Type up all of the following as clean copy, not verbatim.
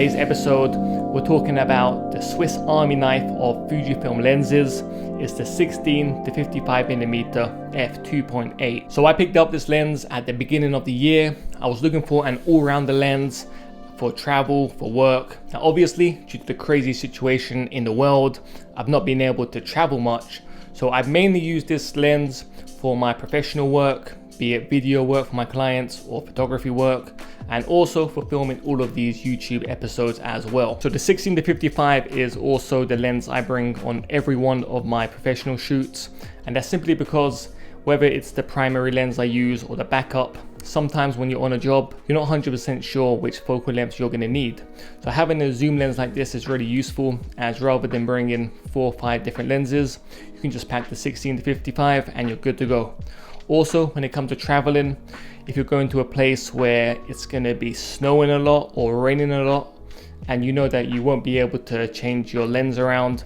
today's episode, we're talking about the Swiss Army knife of Fujifilm lenses. It's the 16 to 55mm f2.8. So I picked up this lens at the beginning of the year. I was looking for an all-rounder lens for travel, for work. Now obviously, due to the crazy situation in the world, I've not been able to travel much. So I've mainly used this lens for my professional work, be it video work for my clients or photography work, and also for filming all of these YouTube episodes as well. So the 16 to 55 is also the lens I bring on every one of my professional shoots, and that's simply because whether it's the primary lens I use or the backup, sometimes when you're on a job, you're not 100% sure which focal length you're going to need. So having a zoom lens like this is really useful, as rather than bringing 4 or 5 different lenses, you can just pack the 16 to 55 and you're good to go. Also, when it comes to traveling, if you're going to a place where it's going to be snowing a lot or raining a lot, and you know that you won't be able to change your lens around,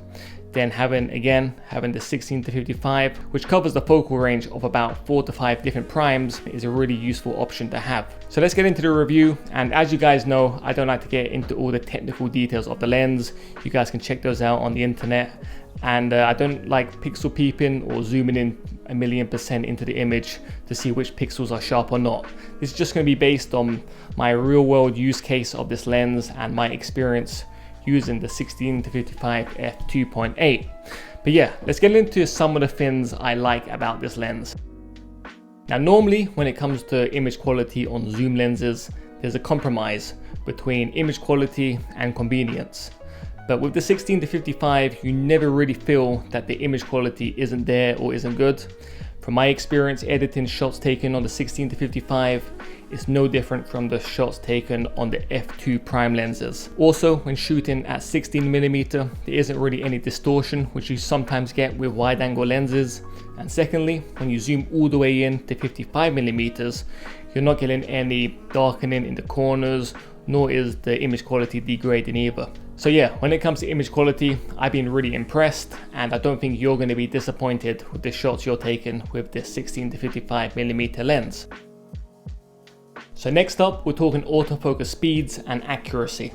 then having the 16 to 55, which covers the focal range of about 4 to 5 different primes, is a really useful option to have. So let's get into the review. And as you guys know, I don't like to get into all the technical details of the lens. You guys can check those out on the internet. And I don't like pixel peeping or zooming in 1,000,000% into the image to see which pixels are sharp or not. This is just going to be based on my real world use case of this lens and my experience using the 16 to 55 f2.8. But yeah, let's get into some of the things I like about this lens. Now normally when it comes to image quality on zoom lenses, there's a compromise between image quality and convenience. But with the 16 to 55, you never really feel that the image quality isn't there or isn't good. From my experience editing shots taken on the 16 to 55, it's no different from the shots taken on the f2 prime lenses. Also, when shooting at 16mm, there isn't really any distortion, which you sometimes get with wide angle lenses. And secondly, when you zoom all the way in to 55mm, you're not getting any darkening in the corners, nor is the image quality degrading either. So yeah, when it comes to image quality, I've been really impressed, and I don't think you're going to be disappointed with the shots you're taking with this 16 to 55mm lens. So next up, we're talking autofocus speeds and accuracy.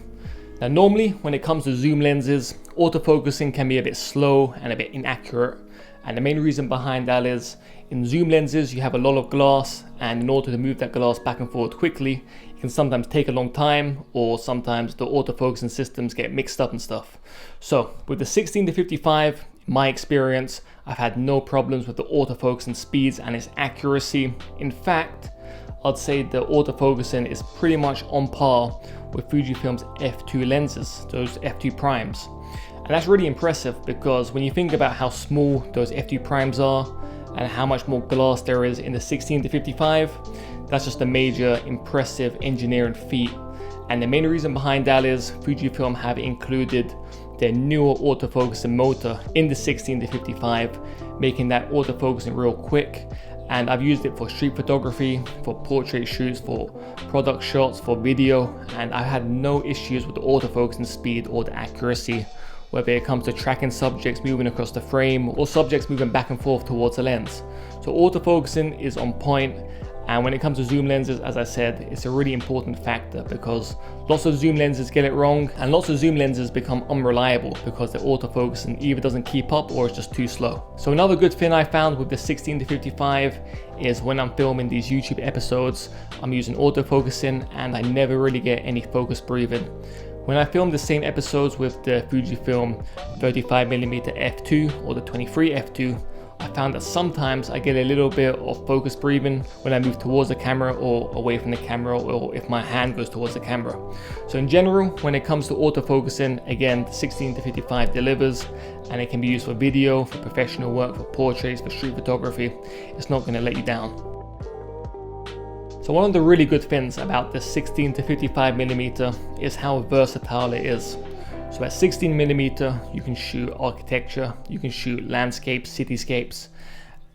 Now normally when it comes to zoom lenses, autofocusing can be a bit slow and a bit inaccurate. And the main reason behind that is, in zoom lenses you have a lot of glass, and in order to move that glass back and forth quickly, it can sometimes take a long time, or sometimes the autofocusing systems get mixed up and stuff. So with the 16 to 55, in my experience, I've had no problems with the autofocusing speeds and its accuracy. In fact, I'd say the autofocusing is pretty much on par with Fujifilm's f2 lenses, those f2 primes. And that's really impressive, because when you think about how small those f2 primes are and how much more glass there is in the 16 to 55, that's just a major impressive engineering feat. And the main reason behind that is Fujifilm have included their newer autofocusing motor in the 16 to 55, making that autofocusing real quick. And I've used it for street photography, for portrait shoots, for product shots, for video, and I've had no issues with the autofocusing speed or the accuracy, whether it comes to tracking subjects moving across the frame or subjects moving back and forth towards the lens. So autofocusing is on point. And when it comes to zoom lenses, as I said, it's a really important factor, because lots of zoom lenses get it wrong, and lots of zoom lenses become unreliable because the autofocusing either doesn't keep up or it's just too slow. So another good thing I found with the 16 to 55 is when I'm filming these YouTube episodes, I'm using autofocusing and I never really get any focus breathing. When I film the same episodes with the Fujifilm 35mm f2 or the 23 f2, I found that sometimes I get a little bit of focus breathing when I move towards the camera or away from the camera, or if my hand goes towards the camera. So in general, when it comes to autofocusing, again, the 16 to 55 delivers, and it can be used for video, for professional work, for portraits, for street photography. It's not going to let you down. So one of the really good things about the 16 to 55mm is how versatile it is. So at 16mm, you can shoot architecture, you can shoot landscapes, cityscapes,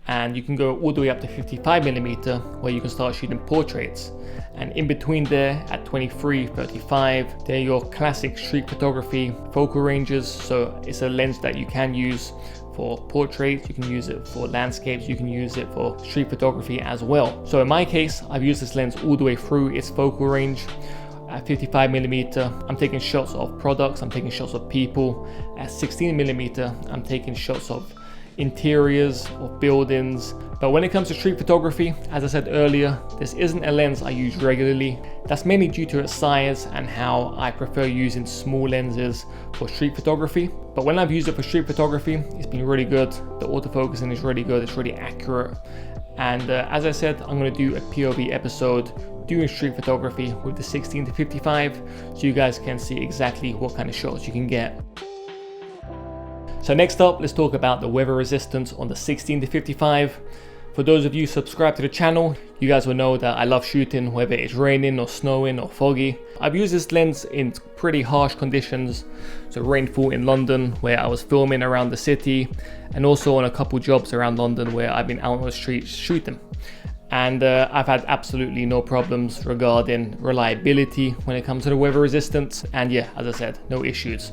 and you can go all the way up to 55mm, where you can start shooting portraits. And in between there, at 23, 35, they're your classic street photography focal ranges. So it's a lens that you can use for portraits, you can use it for landscapes, you can use it for street photography as well. So in my case, I've used this lens all the way through its focal range. at 55mm, I'm taking shots of products, I'm taking shots of people. At 16mm, I'm taking shots of interiors of buildings. But when it comes to street photography, as I said earlier, this isn't a lens I use regularly. That's mainly due to its size and how I prefer using small lenses for street photography. But when I've used it for street photography, it's been really good. The autofocusing is really good, it's really accurate. And as I said, I'm going to do a POV episode doing street photography with the 16-55, so you guys can see exactly what kind of shots you can get. So next up, let's talk about the weather resistance on the 16-55. For those of you subscribed to the channel, you guys will know that I love shooting whether it's raining or snowing or foggy. I've used this lens in pretty harsh conditions, so rainfall in London where I was filming around the city, and also on a couple jobs around London where I've been out on the streets shooting. And I've had absolutely no problems regarding reliability when it comes to the weather resistance, and yeah, as I said, no issues.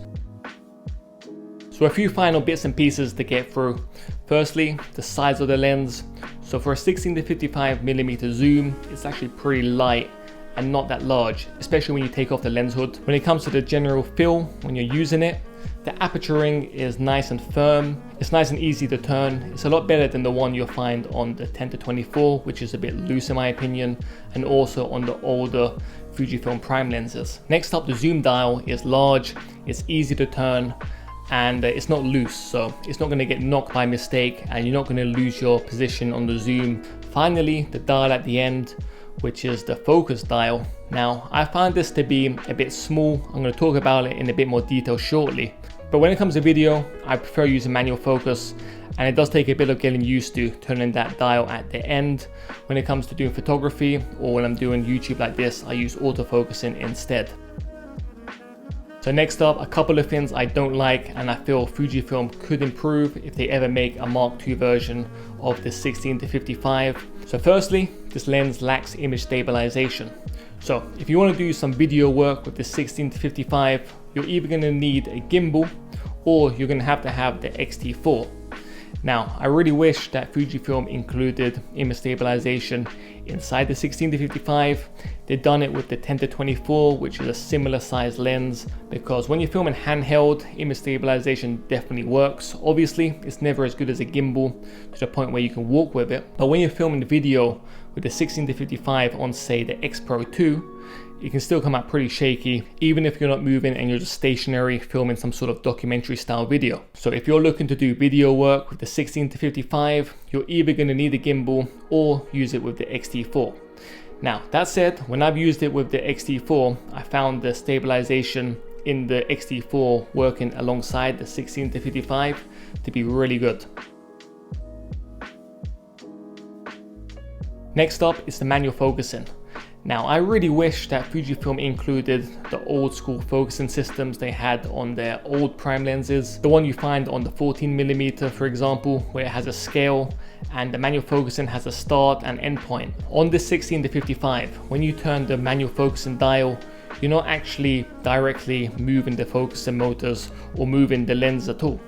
So a few final bits and pieces to get through. Firstly, the size of the lens. So for a 16-55mm zoom, it's actually pretty light and not that large, especially when you take off the lens hood. When it comes to the general feel, when you're using it, the aperture ring is nice and firm. It's nice and easy to turn. It's a lot better than the one you'll find on the 10-24, which is a bit loose in my opinion, and also on the older Fujifilm prime lenses. Next up, the zoom dial is large, it's easy to turn, and it's not loose, so it's not going to get knocked by mistake and you're not going to lose your position on the zoom. Finally, the dial at the end, which is the focus dial. Now, I find this to be a bit small. I'm going to talk about it in a bit more detail shortly. But when it comes to video, I prefer using manual focus, and it does take a bit of getting used to turning that dial at the end. When it comes to doing photography or when I'm doing YouTube like this, I use autofocusing instead. So next up, a couple of things I don't like and I feel Fujifilm could improve if they ever make a Mark II version of the 16-55. So firstly, this lens lacks image stabilization. So if you want to do some video work with the 16-55, you're either going to need a gimbal or you're going to have the X-T4. Now, I really wish that Fujifilm included image stabilization inside the 16-55. They've done it with the 10-24, which is a similar size lens, because when you're filming handheld, image stabilization definitely works. Obviously, it's never as good as a gimbal to the point where you can walk with it. But when you're filming video with the 16-55 on, say, the X Pro 2, it can still come out pretty shaky, even if you're not moving and you're just stationary filming some sort of documentary style video. So if you're looking to do video work with the 16-55, you're either going to need a gimbal or use it with the X-T4. Now, that said, when I've used it with the X-T4, I found the stabilization in the X-T4 working alongside the 16-55 to be really good. Next up is the manual focusing. Now, I really wish that Fujifilm included the old school focusing systems they had on their old prime lenses. The one you find on the 14mm, for example, where it has a scale and the manual focusing has a start and end point. On the 16-55, when you turn the manual focusing dial, you're not actually directly moving the focusing motors or moving the lens at all.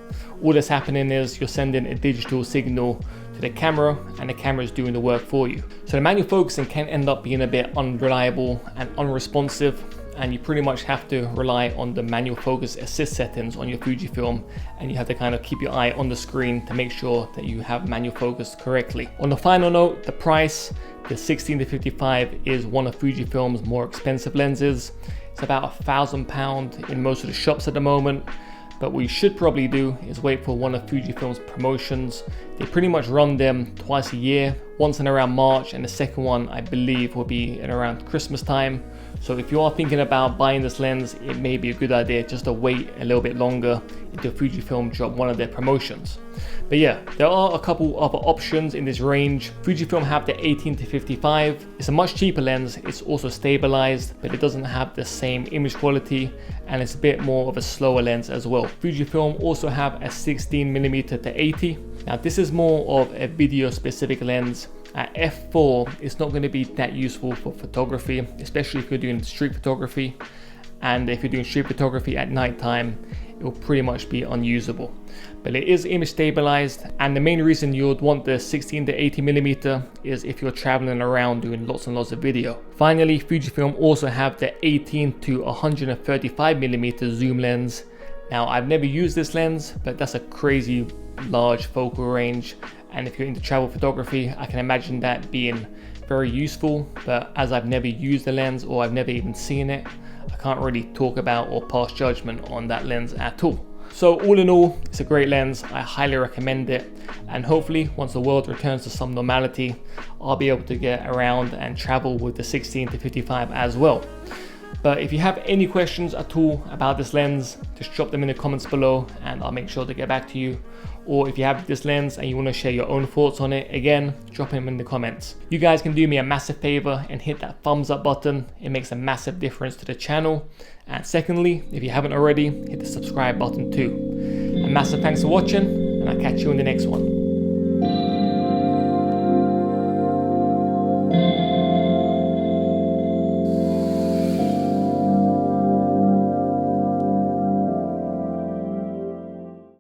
All that's happening is you're sending a digital signal to the camera and the camera is doing the work for you. So the manual focusing can end up being a bit unreliable and unresponsive, and you pretty much have to rely on the manual focus assist settings on your Fujifilm, and you have to kind of keep your eye on the screen to make sure that you have manual focus correctly. On the final note, the price, the 16-55 is one of Fujifilm's more expensive lenses. It's about £1,000 in most of the shops at the moment. But what you should probably do is wait for one of Fujifilm's promotions. They pretty much run them twice a year, once in around March, and the second one I believe will be in around Christmas time. So if you are thinking about buying this lens, it may be a good idea just to wait a little bit longer until Fujifilm drop one of their promotions. But yeah, there are a couple other options in this range. Fujifilm have the 18-55. It's a much cheaper lens. It's also stabilized, but it doesn't have the same image quality, and it's a bit more of a slower lens as well. Fujifilm also have a 16mm to 80. Now this is more of a video specific lens. At f4, it's not going to be that useful for photography, especially if you're doing street photography. And if you're doing street photography at nighttime, it it will pretty much be unusable. But it is image stabilized, and the main reason you would want the 16 to 80mm is if you're traveling around doing lots and lots of video. Finally, Fujifilm also have the 18 to 135mm zoom lens. Now, I've never used this lens, but that's a crazy large focal range, and if you're into travel photography, I can imagine that being very useful. But as I've never used the lens, or I've never even seen it, I can't really talk about or pass judgment on that lens at all. So all in all, it's a great lens. I highly recommend it, and hopefully once the world returns to some normality, I'll be able to get around and travel with the 16 to 55 as well. But if you have any questions at all about this lens, just drop them in the comments below and I'll make sure to get back to you. Or if you have this lens and you want to share your own thoughts on it, again, drop them in the comments. You guys can do me a massive favor and hit that thumbs up button. It makes a massive difference to the channel. And secondly, if you haven't already, hit the subscribe button too. A massive thanks for watching, and I'll catch you in the next one.